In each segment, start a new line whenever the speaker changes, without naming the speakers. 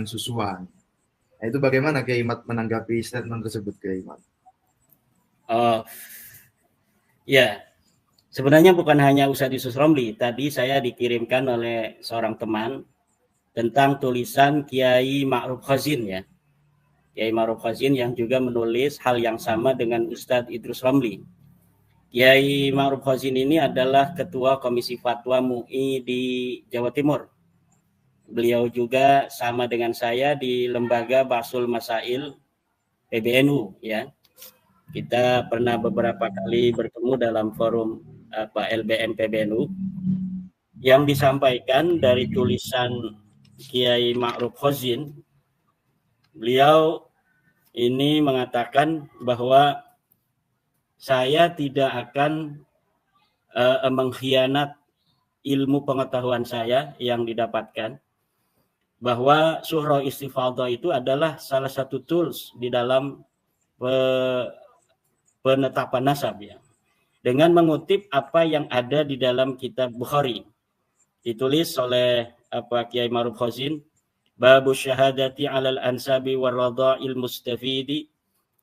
susuan. Nah, itu bagaimana Kiai Mat menanggapi statement tersebut, Kiai Mat?
Oh, ya. Sebenarnya bukan hanya Ustadz Yusuf Romli. Tadi saya dikirimkan oleh seorang teman tentang tulisan Kiai Ma'ruf Khazin ya. Kiai Ma'ruf Khazin yang juga menulis hal yang sama dengan Ustadz Idrus Romli. Kiai Ma'ruf Khazin ini adalah Ketua Komisi Fatwa MUI di Jawa Timur. Beliau juga sama dengan saya di Lembaga Basul Masail PBNU ya. Kita pernah beberapa kali bertemu dalam forum LBM PBNU. Yang disampaikan dari tulisan Kiai Ma'ruf Khazin, beliau ini mengatakan bahwa saya tidak akan mengkhianat ilmu pengetahuan saya yang didapatkan, bahwa surah istifadhah itu adalah salah satu tools di dalam penetapan nasab ya. Dengan mengutip apa yang ada di dalam kitab Bukhari. Ditulis oleh Kiai Ma'ruf Khazin, Babu syahadati 'alal ansabi war radha'il mustafidi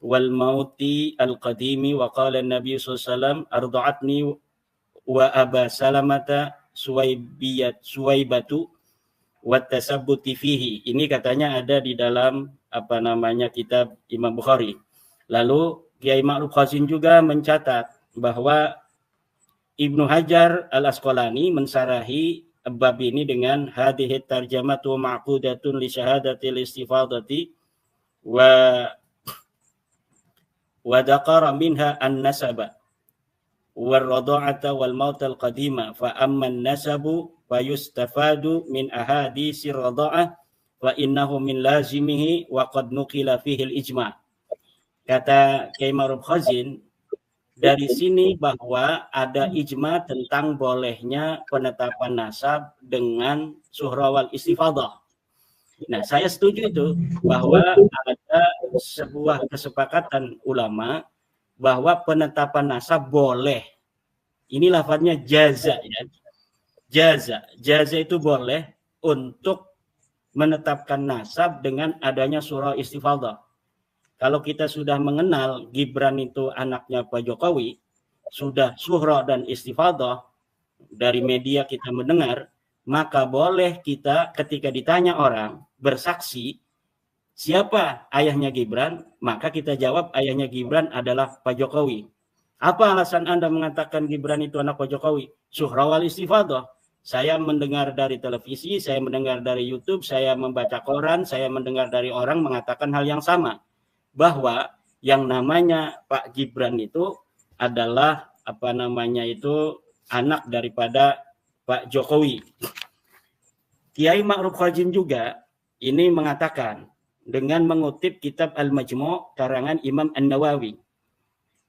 wal mauti al qadimi wa qala an-nabi sallallahu alaihi wasallam arda'atni wa aba salamata suwaibatu wa tasabbuti fihi. Ini katanya ada di dalam kitab Imam Bukhari. Lalu Kiai Ma'ruf Khazin juga mencatat bahwa Ibnu Hajar Al-Asqalani mensarahi bab ini dengan hadhihi tarjamatu ma'qudatun li syahadatil istifadati wa dzakara minha an-nasaba wal radha'ata wal maut al-qadima fa amma an-nasabu fayustafadu min ahaditsir radha'ah wa innahu min lazimihi wa qad nuqila fihi al-ijma'. Kata Kiai Ma'ruf Khazin, dari sini bahwa ada ijma tentang bolehnya penetapan nasab dengan suhrawal istifadhah. Nah, saya setuju itu bahwa ada sebuah kesepakatan ulama bahwa penetapan nasab boleh. Ini lafadznya jaza ya. Jaza itu boleh untuk menetapkan nasab dengan adanya surah istifadhah. Kalau kita sudah mengenal Gibran itu anaknya Pak Jokowi, sudah suhra dan istifadhah, dari media kita mendengar, maka boleh kita ketika ditanya orang bersaksi siapa ayahnya Gibran, maka kita jawab ayahnya Gibran adalah Pak Jokowi. Apa alasan Anda mengatakan Gibran itu anak Pak Jokowi? Suhra wal istifadhah. Saya mendengar dari televisi, saya mendengar dari YouTube, saya membaca koran, saya mendengar dari orang mengatakan hal yang sama, bahwa yang namanya Pak Gibran itu adalah anak daripada Pak Jokowi. Kiai Ma'ruf Khazin juga ini mengatakan dengan mengutip kitab Al-Majmu' karangan Imam An-Nawawi.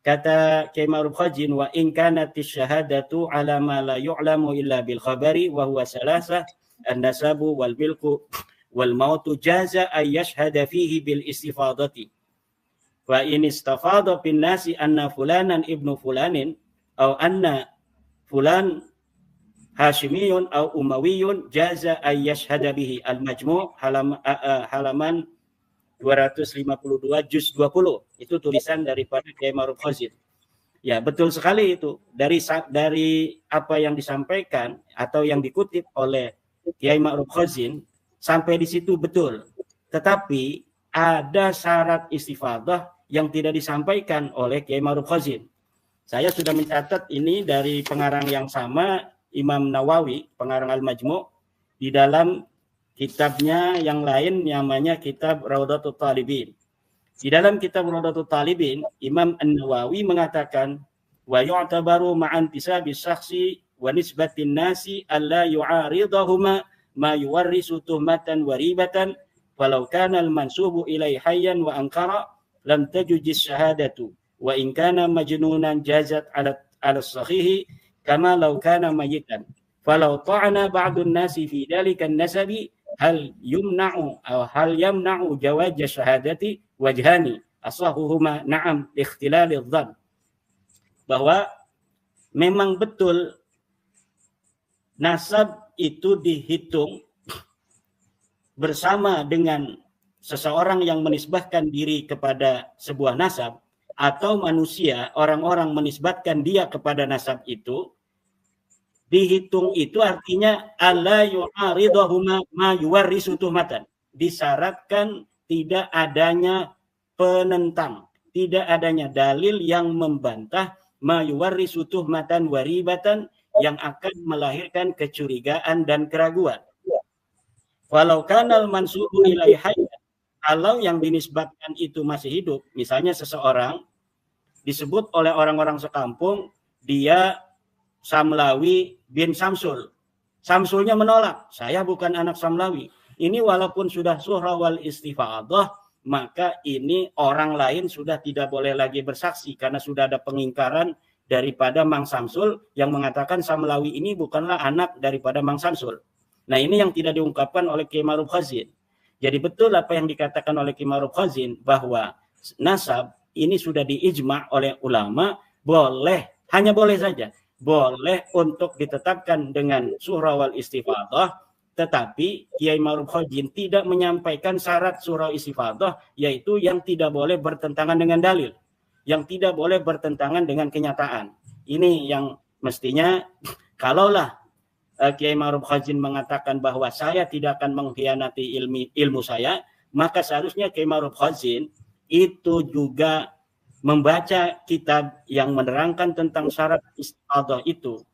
Kata Kiai Ma'ruf Khazin, wa in kanatish syahadatu ala ma la yu'lamu illa bil khabari wa huwa salasah an-nasabu wal milku wal mautu jaza ay yashhada fihi bil istifadati. Wa in istafadha bin nasi anna fulanan ibnu fulanin aw anna fulan Hashimiyun au Umayyun jaza ay yashhada bihi. Al-Majmu' halaman 252 juz 20. Itu tulisan daripada Kiai Ma'ruf Khazin. Ya, betul sekali itu. Dari apa yang disampaikan atau yang dikutip oleh Kiai Ma'ruf Khazin sampai di situ betul. Tetapi ada syarat istifadhah yang tidak disampaikan oleh Kiai Ma'ruf Khazin. Saya sudah mencatat ini dari pengarang yang sama, Imam Nawawi, pengarang Al-Majmu', di dalam kitabnya yang lain namanya kitab Raudhatul Talibin. Di dalam kitab Raudhatul Talibin, Imam An-Nawawi mengatakan, wa yu'tabaru ma'an tisabi syakhsi wa nisbatin nasi alla yu'aridahuma ma yuwarrisu tuhmatan wa ribatan walau kana al-mansubu ilai hayyan wa ankara lam tajujis syahadatu wa in kana majnunan jazat ala sahihi kama law kana mayitan falau ta'ana ba'dun nasi fi dalika an-nasabi hal yumna'u aw hal yamna'u jawaz syahadati wajhani asahuhuma na'am ikhtilal adh-dhann. Bahwa memang betul nasab itu dihitung bersama dengan seseorang yang menisbahkan diri kepada sebuah nasab, atau manusia, orang-orang menisbatkan dia kepada nasab itu, dihitung itu artinya alla yu'aridahuma ma yuwarrisu tuhmatan. Disyaratkan tidak adanya penentang, tidak adanya dalil yang membantah ma yuwarrisu tuhmatan waribatan, yang akan melahirkan kecurigaan dan keraguan. Walau kanal mansubu ilaihi hayyan, kalau yang dinisbatkan itu masih hidup, misalnya seseorang disebut oleh orang-orang sekampung dia Samlawi bin Samsul. Samsulnya menolak, saya bukan anak Samlawi. Ini walaupun sudah suhra wal istifadah, maka ini orang lain sudah tidak boleh lagi bersaksi karena sudah ada pengingkaran daripada Mang Samsul yang mengatakan Samlawi ini bukanlah anak daripada Mang Samsul. Nah, ini yang tidak diungkapkan oleh Kiai Ma'ruf Khazin. Jadi betul apa yang dikatakan oleh Kiai Ma'ruf Khazin bahwa nasab ini sudah diijma' oleh ulama, boleh, hanya boleh saja, boleh untuk ditetapkan dengan surah wal istifadah, tetapi Kiai Ma'ruf Khazin tidak menyampaikan syarat surah istifadah, yaitu yang tidak boleh bertentangan dengan dalil, yang tidak boleh bertentangan dengan kenyataan. Ini yang mestinya, kalaulah Kiai Ma'ruf Khazin mengatakan bahwa saya tidak akan mengkhianati ilmu saya, maka seharusnya Kiai Ma'ruf Khazin itu juga membaca kitab yang menerangkan tentang syarat istifadah itu,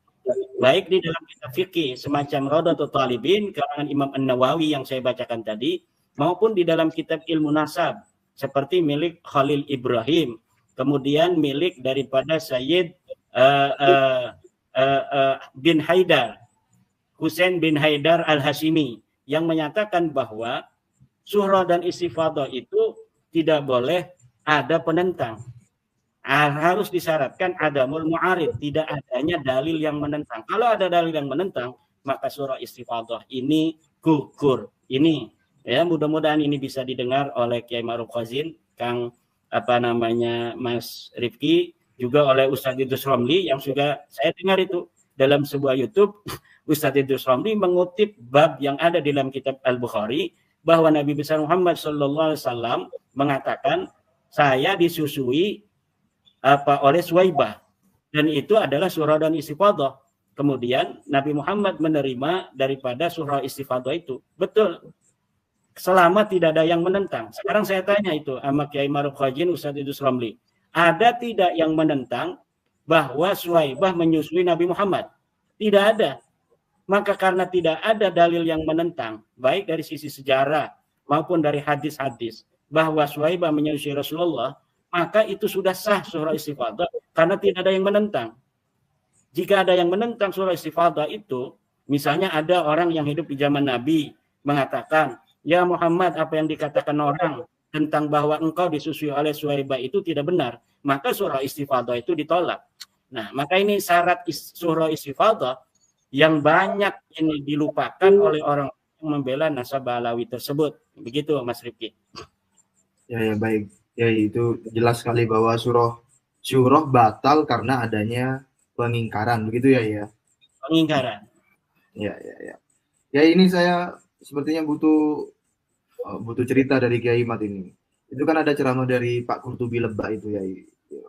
baik di dalam kitab fikih semacam Rawdatul Talibin karangan Imam An-Nawawi yang saya bacakan tadi, maupun di dalam kitab ilmu nasab seperti milik Khalil Ibrahim, kemudian milik daripada Sayyid bin Haidar, Husain bin Haidar Al-Hashimi, yang menyatakan bahwa surah dan istifadah itu tidak boleh ada penentang. Harus disyaratkan adamul mu'arid, tidak adanya dalil yang menentang. Kalau ada dalil yang menentang, maka surah istifadah ini gugur. Ini ya, mudah-mudahan ini bisa didengar oleh Kiai Ma'ruf Khazin, Kang Mas Rifki, juga oleh Ustadz Idrus Romli yang juga saya dengar itu dalam sebuah YouTube. Ustadz Idrus Romli mengutip bab yang ada di dalam kitab Al-Bukhari bahwa Nabi besar Muhammad SAW mengatakan, saya disusui oleh Suwaibah, dan itu adalah surah dan istifadah. Kemudian Nabi Muhammad menerima daripada surah istifadah itu. Betul, selama tidak ada yang menentang. Sekarang saya tanya itu sama Kiai Ma'ruf Khazin, Ustadz Idrus Romli, ada tidak yang menentang bahwa Suwaibah menyusui Nabi Muhammad? Tidak ada. Maka karena tidak ada dalil yang menentang, baik dari sisi sejarah maupun dari hadis-hadis, bahwa Suwaibah menyusui Rasulullah, maka itu sudah sah surah istifadah karena tidak ada yang menentang. Jika ada yang menentang surah istifadah itu, misalnya ada orang yang hidup di zaman Nabi mengatakan, ya Muhammad, apa yang dikatakan orang tentang bahwa engkau disusui oleh Suwaibah itu tidak benar, maka surah istifadah itu ditolak. Nah, maka ini syarat surah istifadah yang banyak ini dilupakan oleh orang yang membela nasab Alawi tersebut. Begitu Mas Rifki.
Ya baik. Ya itu jelas sekali bahwa surah batal karena adanya pengingkaran, begitu ya.
Pengingkaran.
Ya. Ya ini saya sepertinya butuh cerita dari Kiai Mat ini. Itu kan ada ceramah dari Pak Qurtubi Lebak itu ya.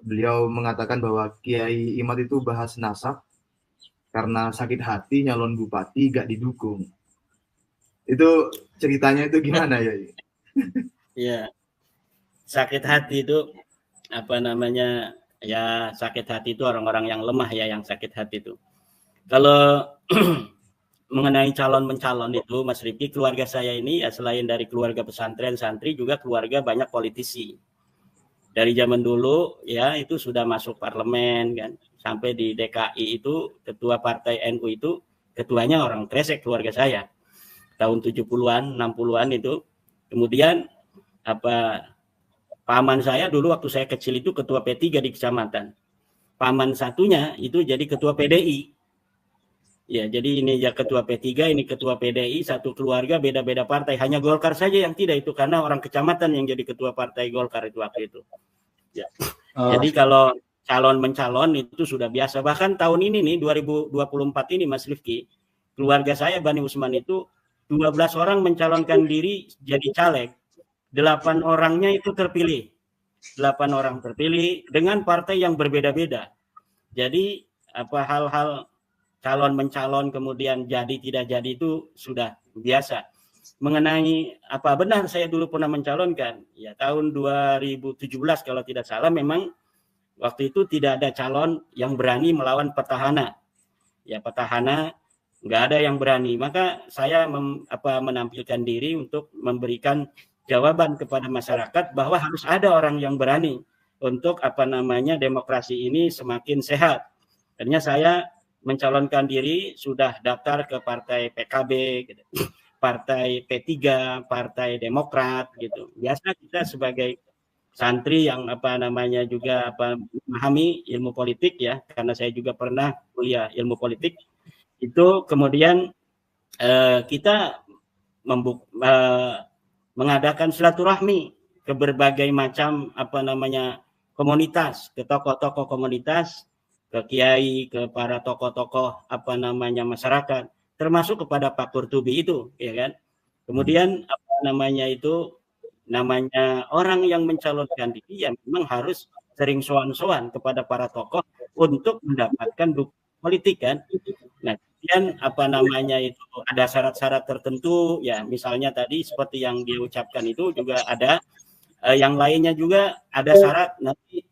Beliau mengatakan bahwa Kiai Imat itu bahas nasab karena sakit hati nyalon bupati gak didukung. Itu ceritanya itu gimana ya?
Ya, sakit hati itu ya, sakit hati itu orang-orang yang lemah ya yang sakit hati itu. Kalau mengenai calon-mencalon itu, Mas Rifki, keluarga saya ini ya selain dari keluarga pesantren santri juga keluarga banyak politisi. Dari zaman dulu ya itu sudah masuk parlemen kan, sampai di DKI itu ketua partai NU itu ketuanya orang Kresek keluarga saya. Tahun 70-an, 60-an itu. Kemudian paman saya dulu waktu saya kecil itu ketua P3 di kecamatan. Paman satunya itu jadi ketua PDI. Ya, jadi ini ya ketua P3, ini ketua PDI, satu keluarga beda-beda partai. Hanya Golkar saja yang tidak itu karena orang kecamatan yang jadi ketua partai Golkar itu waktu itu. Ya. Jadi kalau calon-mencalon itu sudah biasa. Bahkan tahun ini nih 2024 ini Mas Rifki, keluarga saya Bani Usman itu 12 orang mencalonkan diri jadi caleg, 8 orangnya itu terpilih. 8 orang terpilih dengan partai yang berbeda-beda. Jadi hal-hal calon mencalon kemudian jadi tidak jadi itu sudah biasa. Mengenai apa benar saya dulu pernah mencalonkan, ya tahun 2017 kalau tidak salah, memang waktu itu tidak ada calon yang berani melawan petahana. Ya petahana nggak ada yang berani. Maka saya menampilkan diri untuk memberikan jawaban kepada masyarakat bahwa harus ada orang yang berani untuk demokrasi ini semakin sehat. Akhirnya saya mencalonkan diri, sudah daftar ke partai PKB, gitu, partai P3, partai Demokrat, gitu. Biasa kita sebagai santri yang juga memahami ilmu politik ya, karena saya juga pernah kuliah ilmu politik. Itu kemudian kita mengadakan silaturahmi ke berbagai macam komunitas, ke tokoh-tokoh komunitas, ke kiai, ke para tokoh-tokoh masyarakat, termasuk kepada Pak Qurtubi itu, ya kan. Kemudian orang yang mencalonkan diri ya memang harus sering sowan-sowan kepada para tokoh untuk mendapatkan dukungan politik kan. Nah, kemudian itu ada syarat-syarat tertentu ya, misalnya tadi seperti yang dia ucapkan itu juga ada yang lainnya juga ada syarat nanti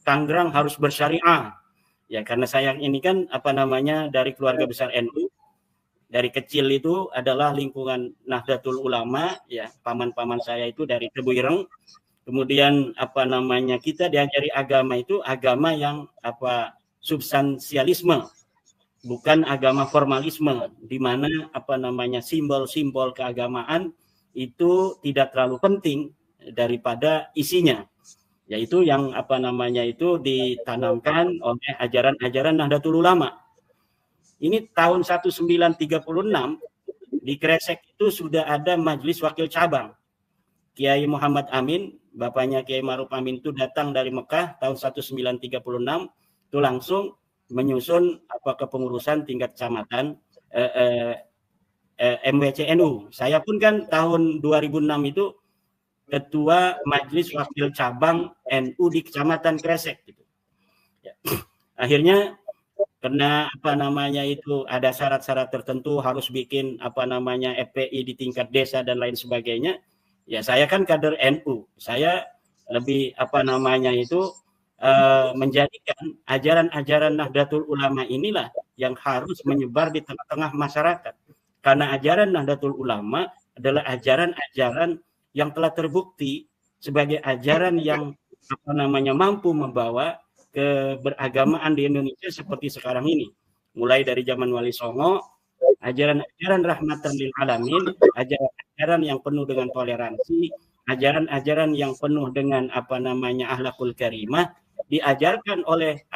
Tangerang harus bersyariah. Ya karena saya ini kan dari keluarga besar NU, dari kecil itu adalah lingkungan Nahdlatul Ulama ya, paman-paman saya itu dari Tebu Ireng. Kemudian kita diajari agama itu agama yang substansialisme, bukan agama formalisme, di mana simbol-simbol keagamaan itu tidak terlalu penting daripada isinya. Yaitu yang itu ditanamkan oleh ajaran-ajaran Nahdlatul Ulama. Ini tahun 1936 di Kresek itu sudah ada majelis wakil cabang. Kiai Muhammad Amin, bapaknya Kiai Ma'ruf Amin itu datang dari Mekah tahun 1936 itu langsung menyusun kepengurusan tingkat kecamatan MWCNU. Saya pun kan tahun 2006 itu ketua majelis wakil cabang NU di Kecamatan Kresek gitu. Ya. Akhirnya karena itu ada syarat-syarat tertentu harus bikin FPI di tingkat desa dan lain sebagainya. Ya saya kan kader NU. Saya lebih menjadikan ajaran-ajaran Nahdlatul Ulama inilah yang harus menyebar di tengah-tengah masyarakat. Karena ajaran Nahdlatul Ulama adalah ajaran-ajaran yang telah terbukti sebagai ajaran yang mampu membawa keberagamaan di Indonesia seperti sekarang ini. Mulai dari zaman Wali Songo, ajaran-ajaran rahmatan lil alamin, ajaran-ajaran yang penuh dengan toleransi, ajaran-ajaran yang penuh dengan akhlakul karimah diajarkan oleh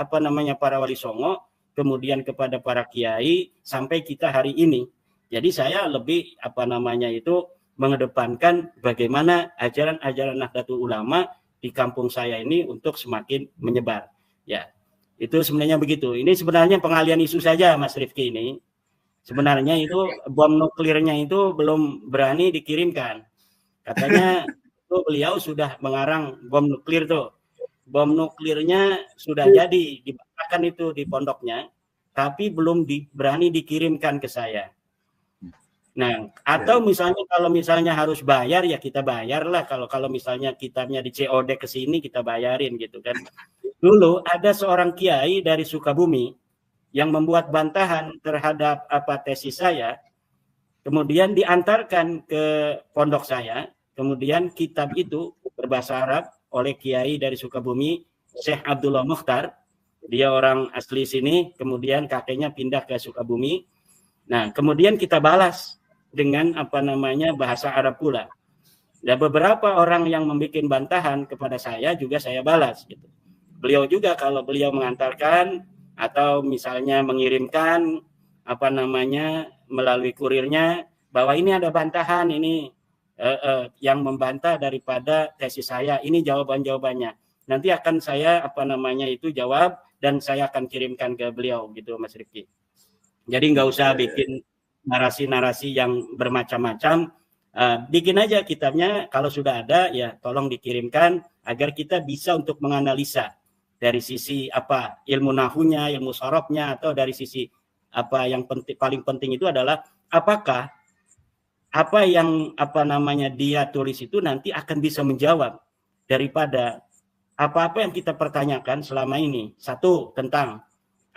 para Wali Songo, kemudian kepada para kiai sampai kita hari ini. Jadi saya lebih mengedepankan bagaimana ajaran-ajaran Nahdlatul Ulama di kampung saya ini untuk semakin menyebar. Ya, itu sebenarnya begitu. Ini sebenarnya pengalian isu saja, Mas Rifki ini. Sebenarnya itu bom nuklirnya itu belum berani dikirimkan. Katanya itu beliau sudah mengarang bom nuklir tuh. Bom nuklirnya sudah jadi, dibakar itu di pondoknya, tapi belum berani dikirimkan ke saya. Nah, atau misalnya kalau misalnya harus bayar ya kita bayarlah, kalau misalnya kitabnya di COD ke sini kita bayarin gitu kan. Dulu ada seorang kiai dari Sukabumi yang membuat bantahan terhadap tesis saya, kemudian diantarkan ke pondok saya, kemudian kitab itu berbahasa Arab oleh kiai dari Sukabumi, Syekh Abdullah Mukhtar. Dia orang asli sini, kemudian kakeknya pindah ke Sukabumi. Nah, kemudian kita balas dengan bahasa Arab pula. Dan beberapa orang yang membuat bantahan kepada saya juga saya balas gitu. Beliau juga kalau beliau mengantarkan atau misalnya mengirimkan melalui kurirnya bahwa ini ada bantahan ini yang membantah daripada tesis saya, ini jawaban-jawabannya. Nanti akan saya itu jawab dan saya akan kirimkan ke beliau gitu Mas Rifki. Jadi nggak usah bikin narasi-narasi yang bermacam-macam. Bikin aja kitabnya, kalau sudah ada ya tolong dikirimkan agar kita bisa untuk menganalisa dari sisi apa ilmu nahunya, ilmu sorobnya, atau dari sisi apa yang paling penting itu adalah apakah apa yang apa namanya dia tulis itu nanti akan bisa menjawab daripada apa-apa yang kita pertanyakan selama ini. Satu, tentang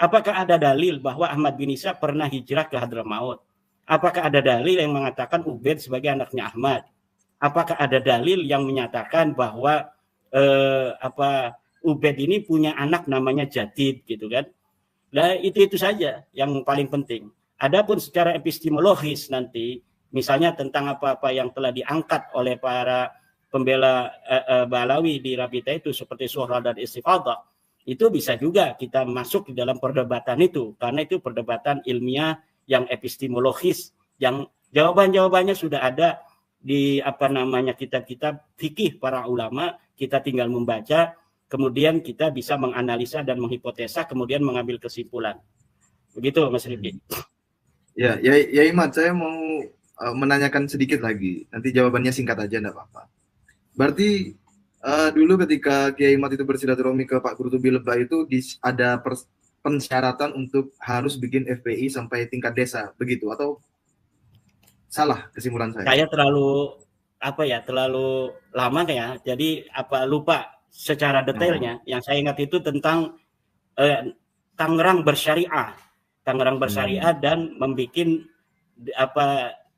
apakah ada dalil bahwa Ahmad bin Isa pernah hijrah ke Hadramaut? Apakah ada dalil yang mengatakan Ubaid sebagai anaknya Ahmad? Apakah ada dalil yang menyatakan bahwa Ubaid ini punya anak namanya Jadid gitu kan? Nah, itu saja yang paling penting. Adapun secara epistemologis nanti, misalnya tentang apa-apa yang telah diangkat oleh para pembela Balawi di Rabita itu seperti Suhra dan Istifadah, itu bisa juga kita masuk di dalam perdebatan itu, karena itu perdebatan ilmiah yang epistemologis, yang jawaban-jawabannya sudah ada di apa namanya kitab-kitab fikih para ulama. Kita tinggal membaca, kemudian kita bisa menganalisa dan menghipotesa, kemudian mengambil kesimpulan. Begitu Mas Rifki.
Ya Imad, saya mau menanyakan sedikit lagi. Nanti jawabannya singkat aja, enggak apa-apa. Berarti dulu ketika Kiai Imad itu bersilaturahmi ke Pak Qurtubi Lebak itu ada pensyaratan untuk harus bikin FPI sampai tingkat desa, begitu? Atau salah kesimpulan saya?
Saya terlalu lama ya, jadi lupa secara detailnya. Yang saya ingat itu tentang Tangerang bersyariah, dan membuat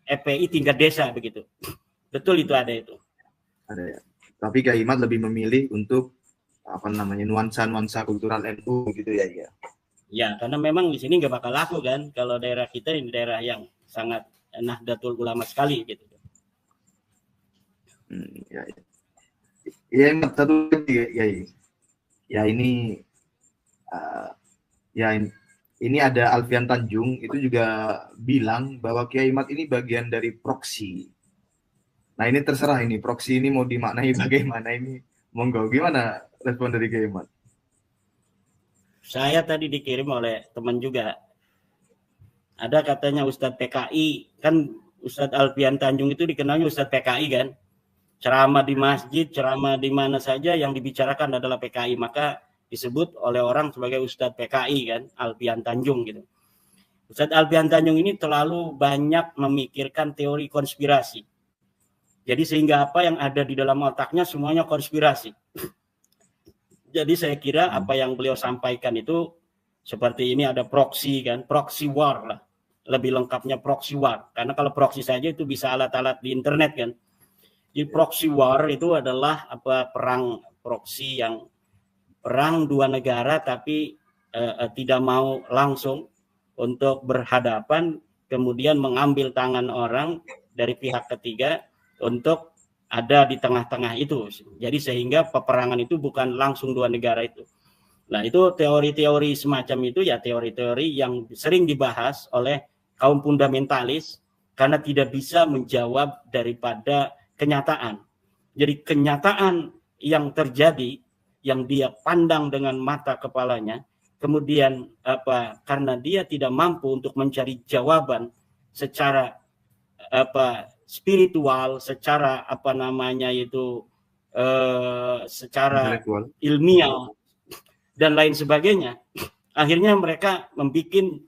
FPI tingkat desa begitu. Betul itu ada itu.
Ada ya. Tapi Kiai Imad lebih memilih untuk nuansa kultural NU gitu ya.
Ya, karena memang di sini nggak bakal laku kan, kalau daerah kita ini daerah yang sangat Nahdlatul Ulama sekali gitu.
Ya, satu lagi ya ini ini ada Alfian Tanjung itu juga bilang bahwa Kiai Imad ini bagian dari proksi. Nah ini terserah ini proksi ini mau dimaknai bagaimana ini, monggo gimana respon dari Kiai Imad?
Saya tadi dikirim oleh teman juga, ada katanya Ustadz PKI, kan Ustadz Alfian Tanjung itu dikenalnya Ustadz PKI kan, ceramah di masjid, ceramah di mana saja yang dibicarakan adalah PKI, maka disebut oleh orang sebagai Ustadz PKI kan, Alfian Tanjung gitu. Ustadz Alfian Tanjung ini terlalu banyak memikirkan teori konspirasi. Jadi sehingga apa yang ada di dalam otaknya semuanya konspirasi. Jadi saya kira apa yang beliau sampaikan itu seperti ini, ada proxy kan, proxy war lah. Lebih lengkapnya proxy war. Karena kalau proxy saja itu bisa alat-alat di internet kan. Jadi proxy war itu adalah perang proxy, yang perang dua negara tapi tidak mau langsung untuk berhadapan, kemudian mengambil tangan orang dari pihak ketiga untuk ada di tengah-tengah itu. Jadi sehingga peperangan itu bukan langsung dua negara itu. Nah itu teori-teori semacam itu ya, teori-teori yang sering dibahas oleh kaum fundamentalis karena tidak bisa menjawab daripada kenyataan. Jadi kenyataan yang terjadi, yang dia pandang dengan mata kepalanya, kemudian karena dia tidak mampu untuk mencari jawaban secara spiritual, secara secara ilmiah dan lain sebagainya, akhirnya mereka membuat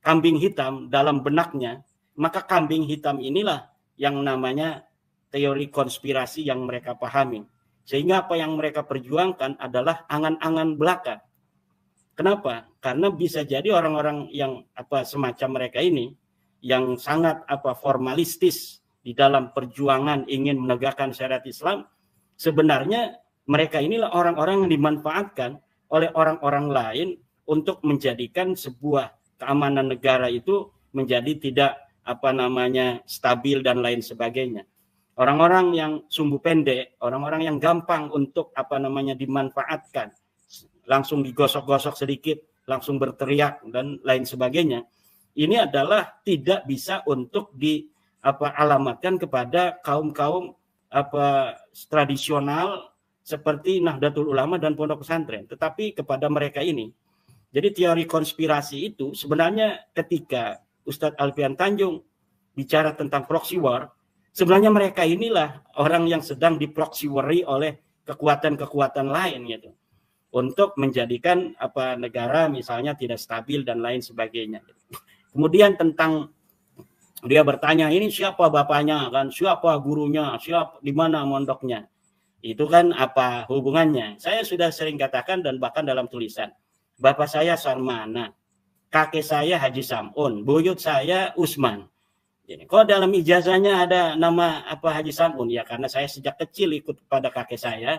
kambing hitam dalam benaknya. Maka kambing hitam inilah yang namanya teori konspirasi yang mereka pahami, sehingga apa yang mereka perjuangkan adalah angan-angan belaka. Kenapa? Karena bisa jadi orang-orang yang semacam mereka ini yang sangat formalistis di dalam perjuangan ingin menegakkan syariat Islam, sebenarnya mereka inilah orang-orang yang dimanfaatkan oleh orang-orang lain untuk menjadikan sebuah keamanan negara itu menjadi tidak stabil dan lain sebagainya. Orang-orang yang sumbu pendek, orang-orang yang gampang untuk dimanfaatkan, langsung digosok-gosok sedikit, langsung berteriak dan lain sebagainya. Ini adalah tidak bisa untuk alamatkan kepada kaum-kaum tradisional seperti Nahdlatul Ulama dan pondok pesantren, tetapi kepada mereka ini. Jadi teori konspirasi itu sebenarnya ketika Ustadz Alfian Tanjung bicara tentang proxy war, sebenarnya mereka inilah orang yang sedang di-proxy war oleh kekuatan-kekuatan lain gitu, untuk menjadikan negara misalnya tidak stabil dan lain sebagainya. Kemudian tentang dia bertanya, ini siapa bapaknya kan, siapa gurunya, siapa di mana mondoknya. Itu kan apa hubungannya? Saya sudah sering katakan dan bahkan dalam tulisan, bapak saya Sarmana, kakek saya Haji Samun, buyut saya Usman. Jadi, kok dalam ijazahnya ada nama Haji Samun? Ya karena saya sejak kecil ikut pada kakek saya,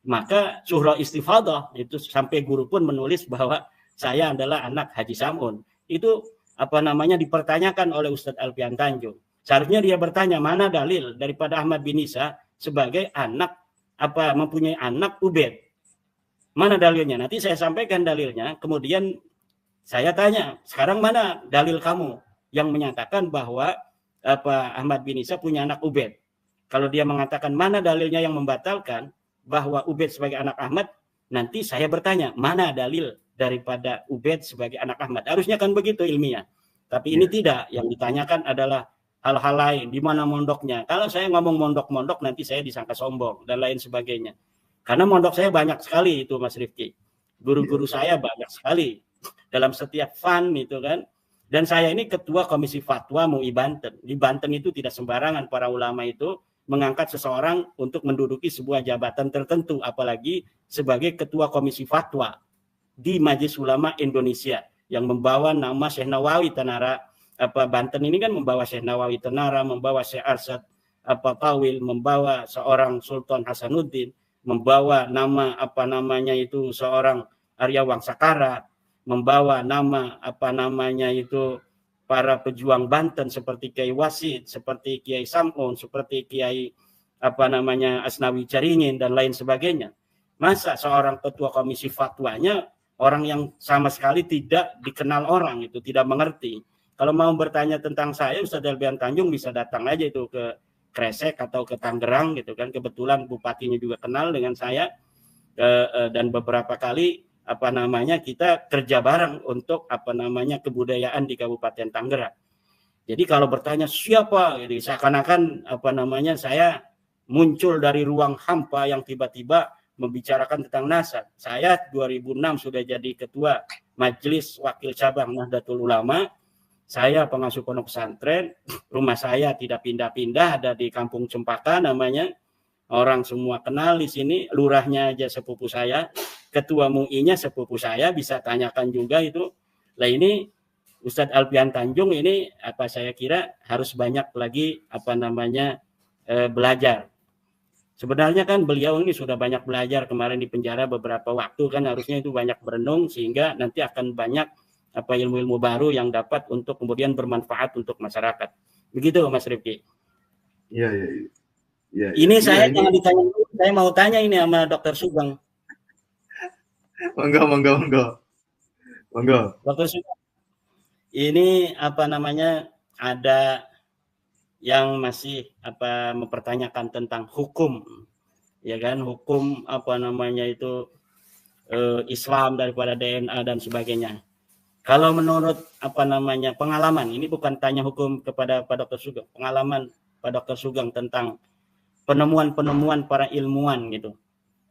maka surah istifadah itu sampai guru pun menulis bahwa saya adalah anak Haji Samun. Itu dipertanyakan oleh Ustadz Alfian Tanjung. Seharusnya dia bertanya, mana dalil daripada Ahmad bin Isa sebagai anak mempunyai anak Ubaid? Mana dalilnya? Nanti saya sampaikan dalilnya. Kemudian saya tanya, sekarang mana dalil kamu yang menyatakan bahwa Ahmad bin Isa punya anak Ubaid? Kalau dia mengatakan mana dalilnya yang membatalkan bahwa Ubaid sebagai anak Ahmad, nanti saya bertanya, mana dalil daripada Ubaid sebagai anak Ahmad? Harusnya kan begitu ilmiah. Tapi ini tidak. Yang ditanyakan adalah hal-hal lain. Di mana mondoknya? Kalau saya ngomong mondok-mondok, nanti saya disangka sombong dan lain sebagainya. Karena mondok saya banyak sekali itu, Mas Rifki. Guru-guru saya banyak sekali. Dalam setiap fund itu kan. Dan saya ini ketua komisi fatwa MUI Banten. Di Banten itu tidak sembarangan para ulama itu mengangkat seseorang untuk menduduki sebuah jabatan tertentu, apalagi sebagai ketua komisi fatwa di Majelis Ulama Indonesia yang membawa nama Syekh Nawawi Tanara. Banten ini kan membawa Syekh Nawawi Tanara, membawa Syekh Arsyad Tawil, membawa seorang Sultan Hasanuddin, membawa nama seorang Arya Wangsakara, membawa nama para pejuang Banten seperti Kiai Wasid, seperti Kiai Samun, seperti Kiai Asnawi Caringin dan lain sebagainya. Masa seorang ketua komisi fatwanya orang yang sama sekali tidak dikenal orang, itu tidak mengerti. Kalau mau bertanya tentang saya, Ustadz Alfian Tanjung bisa datang aja itu ke Kresek atau ke Tangerang gitu kan. Kebetulan bupatinya juga kenal dengan saya, dan beberapa kali kita kerja bareng untuk kebudayaan di Kabupaten Tangerang. Jadi kalau bertanya siapa, jadi seakan-akan saya muncul dari ruang hampa yang tiba-tiba membicarakan tentang nasab. Saya 2006 sudah jadi ketua Majelis Wakil Cabang Nahdlatul Ulama. Saya pengasuh pondok pesantren. Rumah saya tidak pindah-pindah, ada di Kampung Cempaka namanya. Orang semua kenal di sini. Lurahnya aja sepupu saya. Ketua MUI-nya sepupu saya, bisa tanyakan juga itu. Nah ini Ustadz Alfian Tanjung ini saya kira harus banyak lagi belajar. Sebenarnya kan beliau ini sudah banyak belajar, kemarin di penjara beberapa waktu kan, harusnya itu banyak berenung sehingga nanti akan banyak ilmu-ilmu baru yang dapat untuk kemudian bermanfaat untuk masyarakat. Begitu Mas Rifki.
Iya.
Ini saya jangan ditanya dulu, saya mau tanya ini sama Dr. Sugeng.
Monggo.
Dr. Sugeng. Ini ada yang masih mempertanyakan tentang hukum, ya kan, hukum Islam daripada DNA dan sebagainya. Kalau menurut pengalaman, ini bukan tanya hukum kepada Pak Dr. Sugeng, pengalaman Pak Dr. Sugeng tentang penemuan para ilmuwan gitu.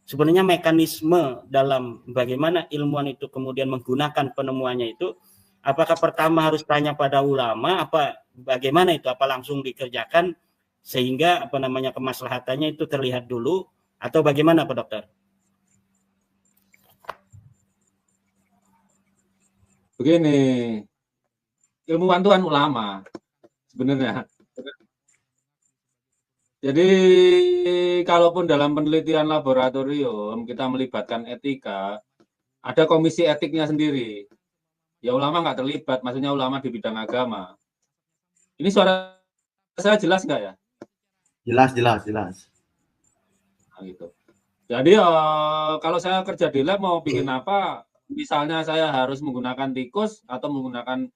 Sebenarnya mekanisme dalam bagaimana ilmuwan itu kemudian menggunakan penemuannya itu, apakah pertama harus tanya pada ulama, bagaimana itu, apa langsung dikerjakan sehingga kemaslahatannya itu terlihat dulu, atau bagaimana Pak Dokter?
Begini, ilmuwan itu kan ulama sebenarnya. Jadi kalaupun dalam penelitian laboratorium kita melibatkan etika, ada komisi etiknya sendiri. Ya ulama nggak terlibat, maksudnya ulama di bidang agama. Ini suara saya jelas nggak ya?
Jelas.
Nah, gitu. Jadi kalau saya kerja di lab mau bikin apa, misalnya saya harus menggunakan tikus atau menggunakan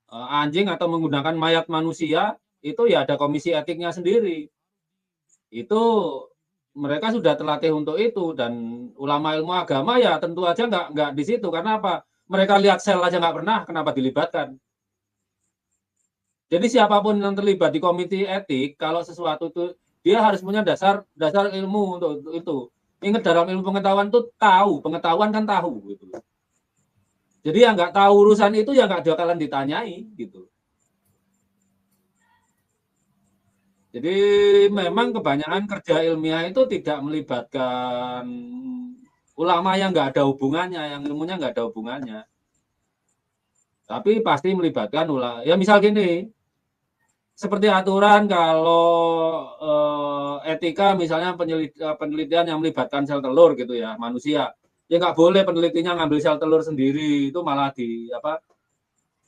anjing atau menggunakan mayat manusia, itu ya ada komisi etiknya sendiri. Itu mereka sudah terlatih untuk itu, dan ulama ilmu agama ya tentu aja nggak di situ. Karena apa? Mereka lihat sel aja nggak pernah, kenapa dilibatkan? Jadi siapapun yang terlibat di komite etik, kalau sesuatu itu dia harus punya dasar ilmu untuk itu. Ingat dalam ilmu pengetahuan itu tahu, pengetahuan kan tahu gitu. Jadi yang nggak tahu urusan itu ya nggak bakalan ditanyai gitu. Jadi memang kebanyakan kerja ilmiah itu tidak melibatkan ulama yang nggak ada hubungannya, yang ilmunya nggak ada hubungannya. Tapi pasti melibatkan ulama. Ya misal gini, seperti aturan kalau etika misalnya penelitian yang melibatkan sel telur gitu ya, manusia. Ya nggak boleh penelitinya ngambil sel telur sendiri, itu malah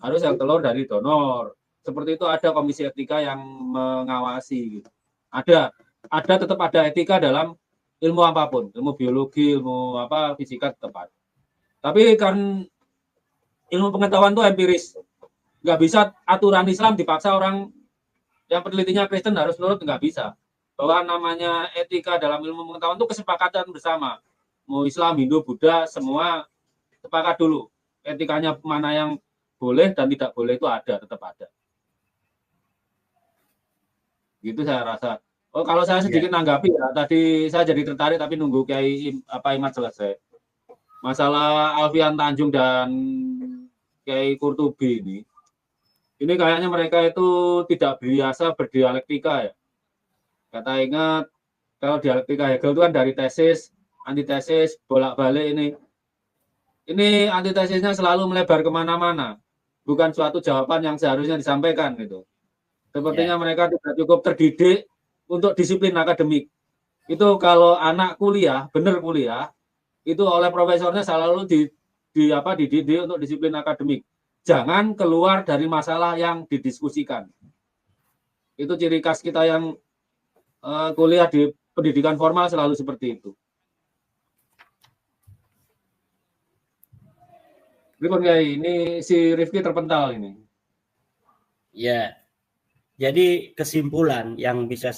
harus sel telur dari donor. Seperti itu ada komisi etika yang mengawasi gitu. Tetap ada etika dalam ilmu apapun, ilmu biologi, ilmu fisika tetap ada. Tapi kan ilmu pengetahuan itu empiris. Nggak bisa aturan Islam dipaksa orang yang penelitinya Kristen harus nurut, nggak bisa. Bahwa namanya etika dalam ilmu pengetahuan itu kesepakatan bersama. Mau Islam, Hindu, Buddha, semua sepakat dulu. Etikanya mana yang boleh dan tidak boleh itu tetap ada. Gitu saya rasa. Oh, kalau saya sedikit nanggapi ya, tadi saya jadi tertarik tapi nunggu Kiai Imad selesai. Masalah Alfian Tanjung dan Kiai Qurtubi ini kayaknya mereka itu tidak biasa berdialektika ya. Kata ingat kalau dialektika Hegel itu kan dari tesis, antitesis, bolak-balik ini. Ini antitesisnya selalu melebar kemana-mana. Bukan suatu jawaban yang seharusnya disampaikan gitu. Sepertinya mereka tidak cukup terdidik untuk disiplin akademik. Itu kalau anak kuliah, benar kuliah, itu oleh profesornya selalu dididik untuk disiplin akademik. Jangan keluar dari masalah yang didiskusikan. Itu ciri khas kita yang kuliah di pendidikan formal selalu seperti itu. Ini si Rifki terpental ini.
Ya. Jadi kesimpulan yang bisa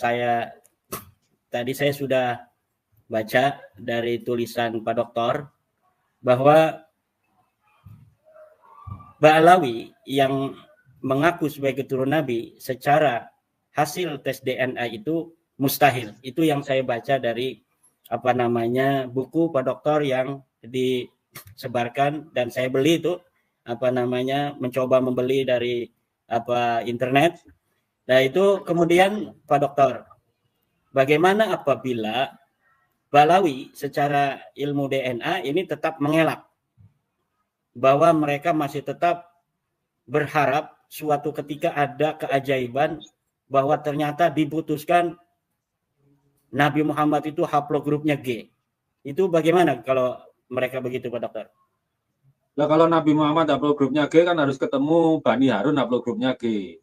tadi saya sudah baca dari tulisan Pak Doktor bahwa Ba'alawi yang mengaku sebagai keturunan Nabi secara hasil tes DNA itu mustahil. Itu yang saya baca dari buku Pak Doktor yang disebarkan dan saya beli itu mencoba membeli dari internet. Nah itu kemudian Pak Doktor, bagaimana apabila Ba'alawi secara ilmu DNA ini tetap mengelak bahwa mereka masih tetap berharap suatu ketika ada keajaiban bahwa ternyata diputuskan Nabi Muhammad itu haplogrupnya G. Itu bagaimana kalau mereka begitu Pak Dokter?
Nah, kalau Nabi Muhammad haplogrupnya G kan harus ketemu Bani Harun haplogrupnya G.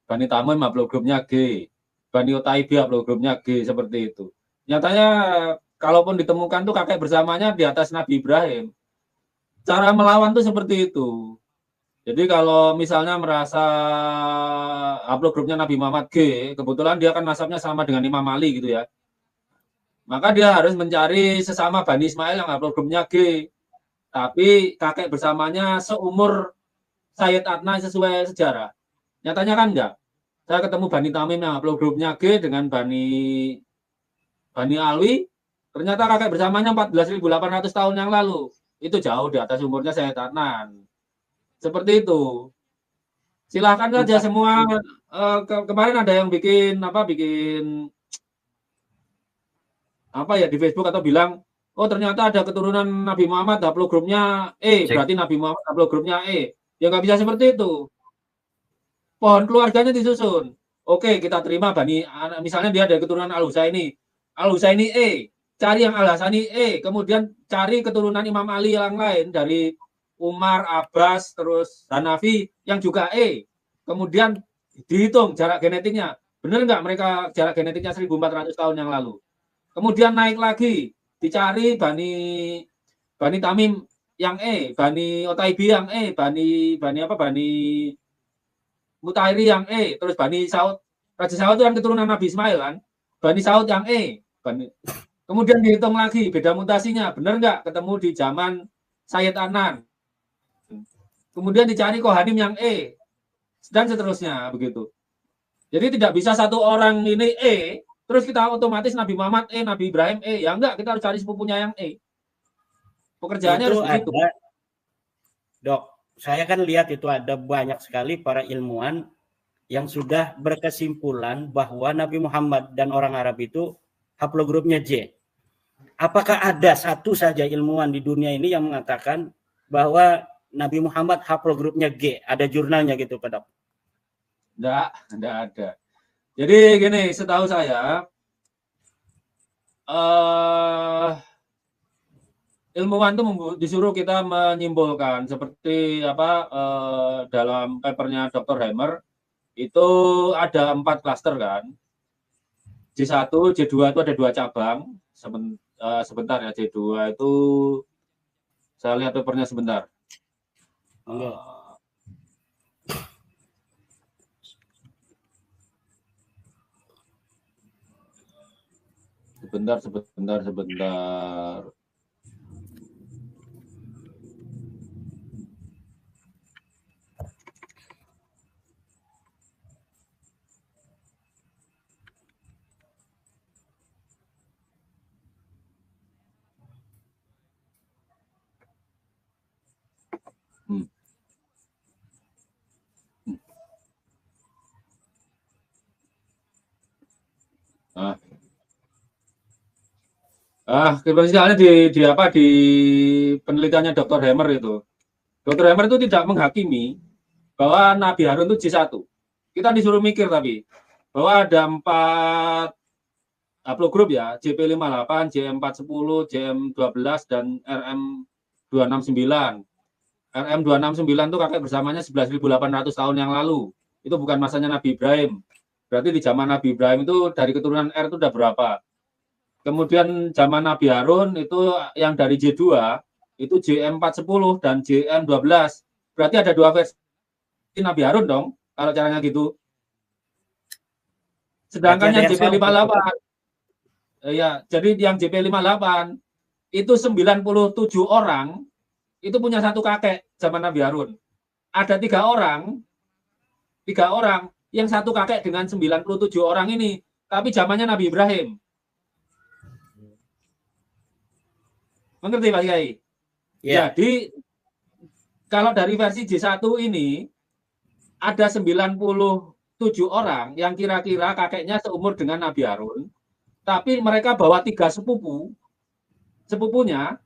Bani Tamim haplogrupnya G, Bani Utaibi haplogrupnya G, seperti itu. Nyatanya kalaupun ditemukan tuh kakek bersamanya di atas Nabi Ibrahim. Cara melawan tuh seperti itu. Jadi kalau misalnya merasa haplogrupnya Nabi Muhammad G, kebetulan dia kan nasabnya sama dengan Imam Ali gitu ya. Maka dia harus mencari sesama Bani Ismail yang haplogrupnya G. Tapi kakek bersamanya seumur Sayyid Adnan sesuai sejarah. Nyatanya kan enggak. Saya ketemu Bani Tamim yang haplogrupnya G dengan Bani Alwi, ternyata kakek bersamanya 14.800 tahun yang lalu. Itu jauh di atas umurnya Sayyid Adnan. Seperti itu. Silahkan saja semua. Kemarin ada yang bikin di Facebook atau bilang, oh ternyata ada keturunan Nabi Muhammad haplogrupnya E, berarti Nabi Muhammad haplogrupnya E. Ya nggak bisa seperti itu. Pohon keluarganya disusun. Oke, kita terima misalnya dia ada keturunan Al-Husaini E, cari yang Al-Hasani E, kemudian cari keturunan Imam Ali yang lain dari Umar, Abbas, terus Hanafi yang juga E. Kemudian dihitung jarak genetiknya. Benar nggak mereka jarak genetiknya 1.400 tahun yang lalu? Kemudian naik lagi, dicari Bani Tamim yang E, Bani Utaibi yang E, Bani Mutairi yang E, terus Bani Saud. Raja Saud itu kan keturunan Nabi Ismail kan. Bani Saud yang E. Kemudian dihitung lagi, beda mutasinya. Benar nggak? Ketemu di zaman Sayyid Adnan. Kemudian dicari Kohanim yang E. dan seterusnya begitu. Jadi tidak bisa satu orang ini terus kita otomatis Nabi Muhammad Nabi Ibrahim ya enggak, kita harus cari sepupunya yang Pekerjaannya
Itu
harus begitu.
ada, Dok, saya kan lihat itu ada banyak sekali para ilmuwan yang sudah berkesimpulan bahwa Nabi Muhammad dan orang Arab itu haplogrupnya J. Apakah ada satu saja ilmuwan di dunia ini yang mengatakan bahwa Nabi Muhammad haplogrupnya G? Ada jurnalnya gitu, Pak Dok?
Enggak ada. Jadi gini, setahu saya ilmuwan itu disuruh kita menyimpulkan seperti dalam papernya Dr. Hammer itu ada 4 klaster kan. J1, J2 itu ada 2 cabang. Sebentar ya, J2 itu saya lihat papernya sebentar. Sebentar. Misalnya di penelitiannya Dr. Hammer itu. Dr. Hammer itu tidak menghakimi bahwa Nabi Harun itu J1. Kita disuruh mikir tapi bahwa ada 4 haplogroup ya, JP58, JM410, JM12 dan RM269. RM269 itu kakek bersamanya 11.800 tahun yang lalu. Itu bukan masanya Nabi Ibrahim. Berarti di zaman Nabi Ibrahim itu dari keturunan R itu udah berapa? Kemudian zaman Nabi Harun itu yang dari J2 itu JM410 dan JM12. Berarti ada 2 versi Nabi Harun dong kalau caranya gitu. Sedangkan yang JP58 ya, jadi yang JP58 itu 97 orang itu punya satu kakek zaman Nabi Harun. Ada 3 orang yang satu kakek dengan 97 orang ini, tapi zamannya Nabi Ibrahim. Mengerti Pak Kiai? Yeah. Jadi kalau dari versi J1 ini ada 97 orang yang kira-kira kakeknya seumur dengan Nabi Harun, tapi mereka bawa 3 sepupunya,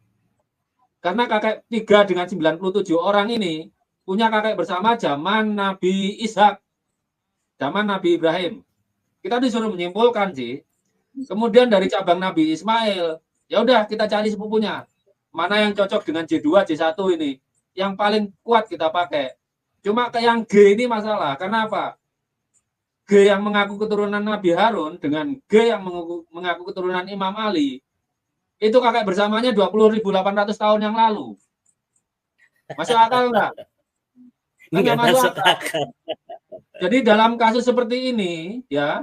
karena kakek 3 dengan 97 orang ini punya kakek bersama zaman Nabi Ishak, zaman Nabi Ibrahim. Kita disuruh menyimpulkan sih. Kemudian dari cabang Nabi Ismail, ya udah kita cari sepupunya. Mana yang cocok dengan J2, J1 ini. Yang paling kuat kita pakai. Cuma ke yang G ini masalah. Karena apa? G yang mengaku keturunan Nabi Harun dengan G yang mengaku keturunan Imam Ali, itu kakek bersamanya 20.800 tahun yang lalu. Masuk akal enggak? Enggak masuk akal. Jadi dalam kasus seperti ini, ya,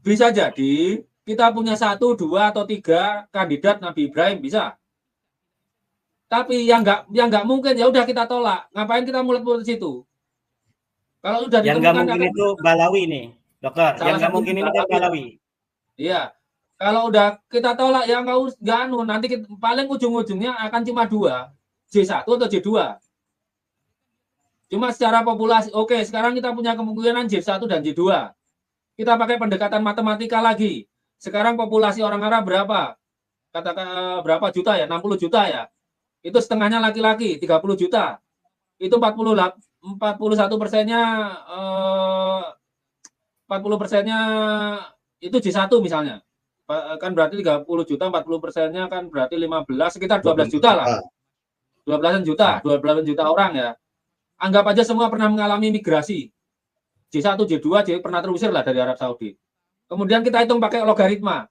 bisa jadi kita punya 1, 2, atau 3 kandidat Nabi Ibrahim bisa. Tapi yang nggak mungkin ya udah kita tolak. Ngapain kita mulut-mulut situ? Kalau sudah
yang nggak mungkin itu Balawi nih, Dokter. Yang nggak mungkin ini kan Balawi.
Iya. Kalau udah kita tolak ya nggak nanti paling ujung-ujungnya akan cuma 2, J1 atau J2. Cuma secara populasi, oke, sekarang kita punya kemungkinan J1 dan J2. Kita pakai pendekatan matematika lagi. Sekarang populasi orang Arab berapa? Katakan berapa juta ya? 60 juta ya. Itu setengahnya laki-laki, 30 juta. Itu 41%-nya 40%-nya itu J1 misalnya. Kan berarti 30 juta, 40%-nya kan berarti 15, sekitar 12 juta lah. 12 juta orang ya. Anggap aja semua pernah mengalami migrasi. J1, J2, pernah terusir lah dari Arab Saudi. Kemudian kita hitung pakai logaritma.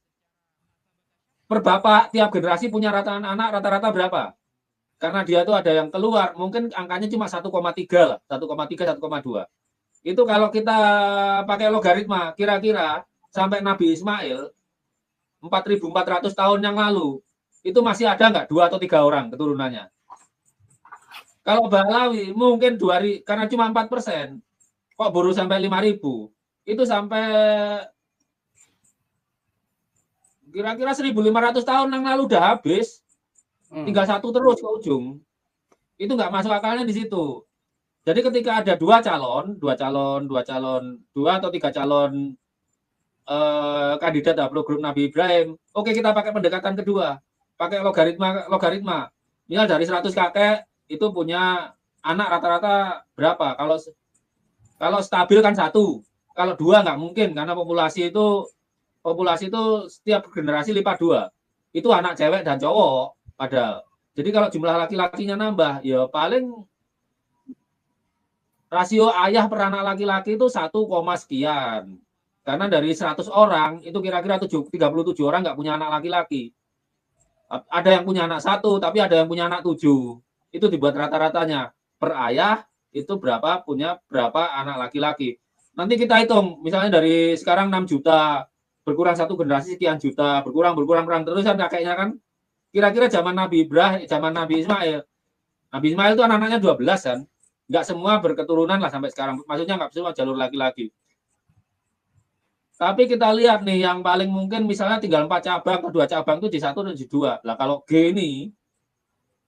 Per bapak tiap generasi punya anak rata-rata berapa? Karena dia tuh ada yang keluar, mungkin angkanya cuma 1,3 lah, 1,3, 1,2. Itu kalau kita pakai logaritma, kira-kira sampai Nabi Ismail 4.400 tahun yang lalu, itu masih ada nggak 2 atau 3 orang keturunannya? Kalau Balawi mungkin 2.000 karena cuma 4%. Kok baru sampai 5.000? Itu sampai kira-kira 1.500 tahun yang lalu udah habis. Tinggal satu terus ke ujung. Itu nggak masuk akalnya di situ. Jadi ketika ada dua atau 3 calon kandidat haplogrup Nabi Ibrahim, oke kita pakai pendekatan kedua, pakai logaritma. Misal dari 100 kakek itu punya anak rata-rata berapa? Kalau stabil kan 1, kalau 2 nggak mungkin karena populasi itu setiap generasi lipat 2. Itu anak cewek dan cowok padahal. Jadi kalau jumlah laki-lakinya nambah, ya paling rasio ayah per anak laki-laki itu 1, sekian. Karena dari 100 orang, itu kira-kira 37 orang nggak punya anak laki-laki. Ada yang punya anak 1, tapi ada yang punya anak 7. Itu dibuat rata-ratanya. Per ayah, itu punya berapa anak laki-laki. Nanti kita hitung, misalnya dari sekarang 6 juta, berkurang 1 generasi sekian juta, berkurang terus kan kakeknya kan. Kira-kira zaman Nabi Ibrahim, zaman Nabi Ismail. Nabi Ismail itu anak-anaknya 12 kan. Nggak semua berketurunan lah sampai sekarang. Maksudnya nggak semua jalur laki-laki. Tapi kita lihat nih yang paling mungkin misalnya tinggal 4 cabang atau 2 cabang itu di 1 dan di 2. Lah kalau G ini,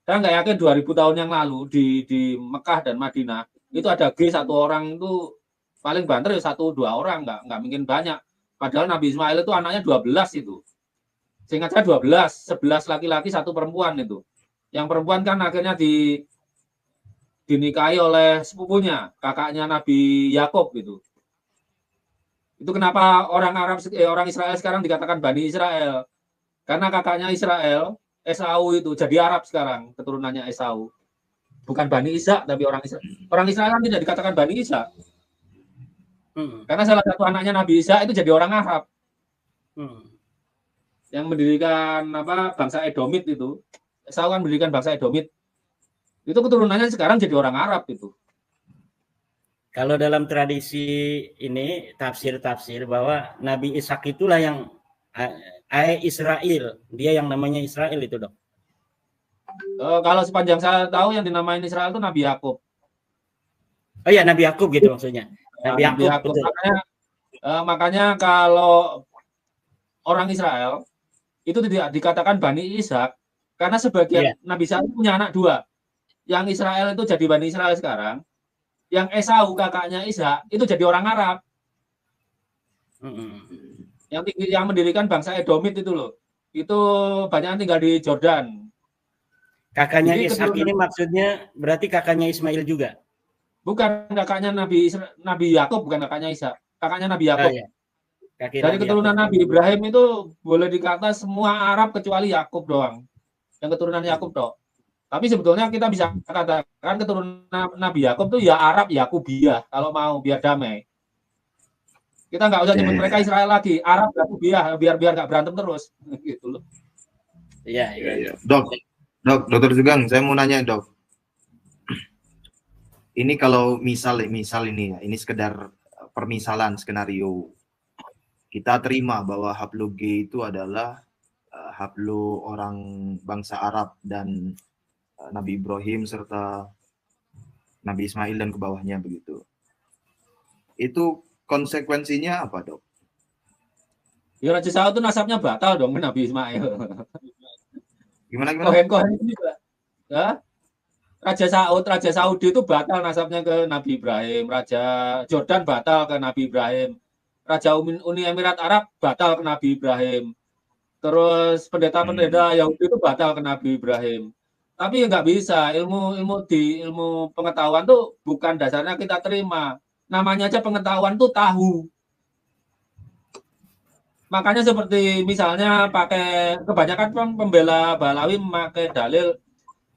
saya nggak yakin 2000 tahun yang lalu di Mekah dan Madinah itu ada G 1 orang itu paling banter ya 1-2 orang, nggak mungkin banyak. Padahal Nabi Ismail itu anaknya 12 itu. Seingat saya 12, 11 laki-laki 1 perempuan itu. Yang perempuan kan akhirnya dinikahi oleh sepupunya, kakaknya Nabi Yakub gitu. Itu kenapa orang Israel sekarang dikatakan Bani Israel. Karena kakaknya Israel, Esau itu jadi Arab sekarang, keturunannya Esau. Bukan Bani Ishak, tapi orang Israel. Orang Israel kan tidak dikatakan Bani Ishak. Karena salah satu anaknya Nabi Ishak itu jadi orang Arab. Yang mendirikan bangsa Edomit itu. Esau kan mendirikan bangsa Edomit. Itu keturunannya sekarang jadi orang Arab itu.
Kalau dalam tradisi ini tafsir bahwa Nabi Ishak itulah yang Israel, dia yang namanya Israel itu, Dok.
Kalau sepanjang saya tahu yang dinamain Israel itu Nabi Yakub.
Oh iya, Nabi Yakub gitu maksudnya. Nabi Yakub.
Makanya kalau orang Israel itu tidak dikatakan Bani Ishak karena sebagian Nabi Ishak punya anak 2. Yang Israel itu jadi Bani Israel sekarang. Yang Esau kakaknya Ishak itu jadi orang Arab. Yang mendirikan bangsa Edomit itu loh. Itu banyak tinggal di Jordan.
Kakaknya Ishak ini maksudnya berarti kakaknya Ismail juga?
Bukan, kakaknya Nabi Yakub, bukan kakaknya Ishak. Kakaknya Nabi Yakub.
Iya.
Dari keturunan Nabi Ibrahim itu boleh dikata semua Arab kecuali Yakub doang. Yang keturunan Yakub doang. Tapi sebetulnya kita bisa katakan keturunan Nabi Yakub itu ya Arab Yakubiyah kalau mau biar damai. Kita nggak usah nyebut mereka Israel lagi, Arab Yakubiyah biar nggak berantem terus, gitu loh.
Iya.
Dok, Dokter Sugeng, saya mau nanya Dok. Ini kalau misal ini ya, ini sekedar permisalan skenario. Kita terima bahwa Haplo G itu adalah Haplo orang bangsa Arab dan Nabi Ibrahim serta Nabi Ismail dan ke bawahnya begitu. Itu konsekuensinya apa, Dok?
Ya Raja Saud itu nasabnya batal dong ke Nabi Ismail.
Gimana?
Kohen juga. Ya? Raja Saudi itu batal nasabnya ke Nabi Ibrahim. Raja Jordan batal ke Nabi Ibrahim. Raja Uni Emirat Arab batal ke Nabi Ibrahim. Terus pendeta-pendeta Yahudi itu batal ke Nabi Ibrahim. Tapi nggak bisa, ilmu pengetahuan tuh bukan dasarnya kita terima. Namanya aja pengetahuan tuh tahu. Makanya seperti misalnya kebanyakan pembela Balawi memakai dalil,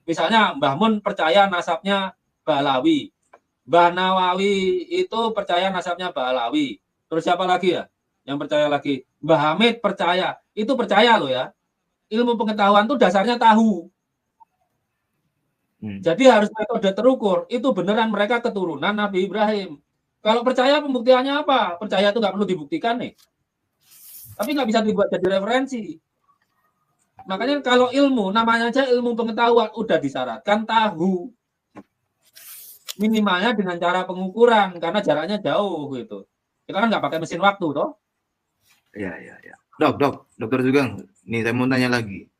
misalnya Mbah Mun percaya nasabnya Balawi, Mbah Nawawi itu percaya nasabnya Balawi. Terus siapa lagi ya yang percaya lagi? Mbah Hamid percaya, itu percaya loh ya. Ilmu pengetahuan tuh dasarnya tahu. Jadi harus metode terukur. Itu beneran mereka keturunan Nabi Ibrahim. Kalau percaya pembuktiannya apa? Percaya itu nggak perlu dibuktikan nih. Tapi nggak bisa dibuat jadi referensi. Makanya kalau ilmu, namanya aja ilmu pengetahuan, udah disyaratkan tahu. minimalnya dengan cara pengukuran karena jaraknya jauh gitu. Kita kan nggak pakai mesin waktu toh.
Ya. Dokter Sugeng, nih saya mau tanya lagi.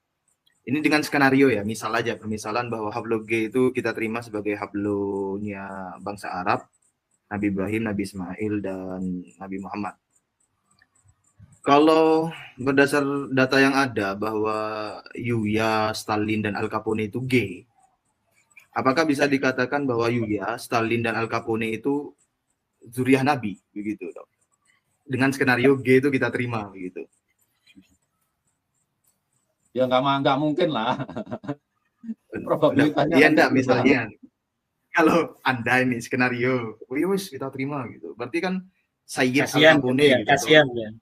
Ini dengan skenario ya, misal aja permisalan bahwa hablum G itu kita terima sebagai hablumnya bangsa Arab, Nabi Ibrahim, Nabi Ismail, dan Nabi Muhammad. Kalau berdasar data yang ada bahwa Yuya, Stalin, dan Al Capone itu G, apakah bisa dikatakan bahwa Yuya, Stalin, dan Al Capone itu zuriat Nabi, begitu dok? Dengan skenario G itu kita terima, begitu?
Ya nggak mungkin lah. Probabilitasnya
Iya
kan
enggak,
gitu.
misalnya kalau Anda ini skenario, wis kita terima gitu. Berarti kan Sayyid Al
Kasihan,
Capone
ya,
gitu.
kasihan ya.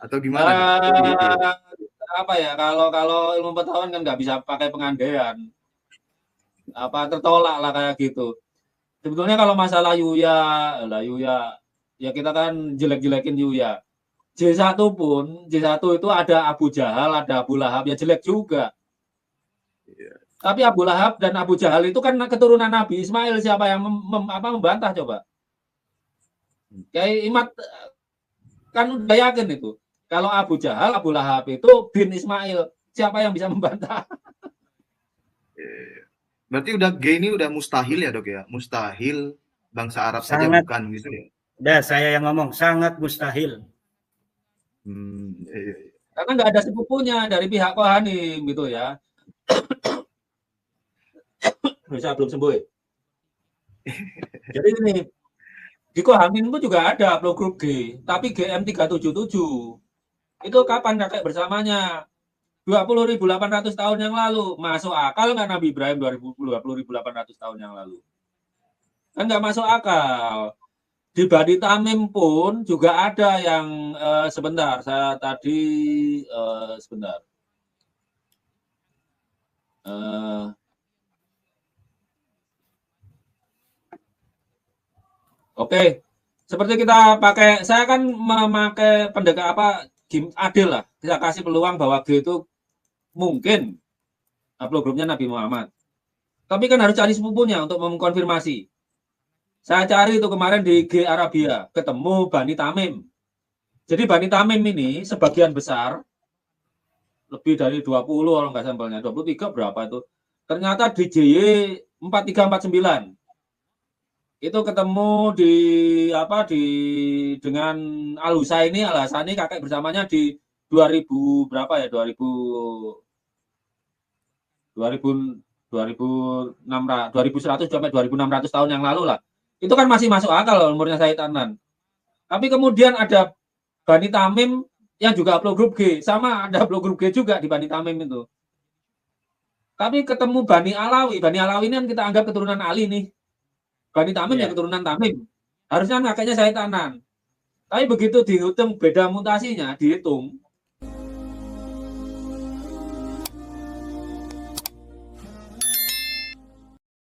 Atau gimana? Dok?
Apa ya, kalau ilmu pengetahuan kan nggak bisa pakai pengandaian. Apa tertolak lah kayak gitu. Sebetulnya kalau masalah Yuya ya kita kan jelek-jelekin Yuya. J1 itu ada Abu Jahal, ada Abu Lahab, ya jelek juga. Tapi Abu Lahab dan Abu Jahal itu kan keturunan Nabi Ismail, siapa yang membantah coba? Kayak Imat kan udah yakin itu. Kalau Abu Jahal, Abu Lahab itu bin Ismail, siapa yang bisa membantah?
Berarti udah G ini udah mustahil ya dok ya? Mustahil bangsa Arab saja
Sangat.
bukan gitu ya?
Dah saya yang ngomong, sangat mustahil.
Karena nggak ada sepupunya dari pihak Kohanim gitu ya. Bisa belum sembuh ya? Jadi ini di Kohanim itu juga ada haplogrup G, tapi GM377. Itu kapan kakek bersamanya? 20.800 tahun yang lalu. Masuk akal nggak Nabi Ibrahim 20.800 tahun yang lalu? Kan nggak masuk akal. Di Bani Tamim pun juga ada yang sebentar, saya tadi sebentar. Oke, seperti kita pakai, saya kan memakai pendekatan adil lah. Kita kasih peluang bahwa G itu mungkin haplogrupnya Nabi Muhammad. Tapi kan harus cari sepupunya untuk mengkonfirmasi. Saya cari itu kemarin di G Arabia, ketemu Bani Tamim. Jadi Bani Tamim ini sebagian besar, lebih dari 20 kalau nggak sampelnya, 23 berapa itu. Ternyata di JY 4349. Itu ketemu dengan Al-Husaini, Al-Hasani kakek bersamanya di 2000 berapa ya? 2100 sampai 2600 tahun yang lalu lah. Itu kan masih masuk akal umurnya Sayyid Adnan. Tapi kemudian ada Bani Tamim yang juga haplogrup G, sama ada haplogrup G juga di Bani Tamim itu. Tapi ketemu Bani Alawi ini kan kita anggap keturunan Ali nih. Bani Tamim ya keturunan Tamim. Harusnya kakeknya Sayyid Adnan. Tapi begitu dihitung beda mutasinya, dihitung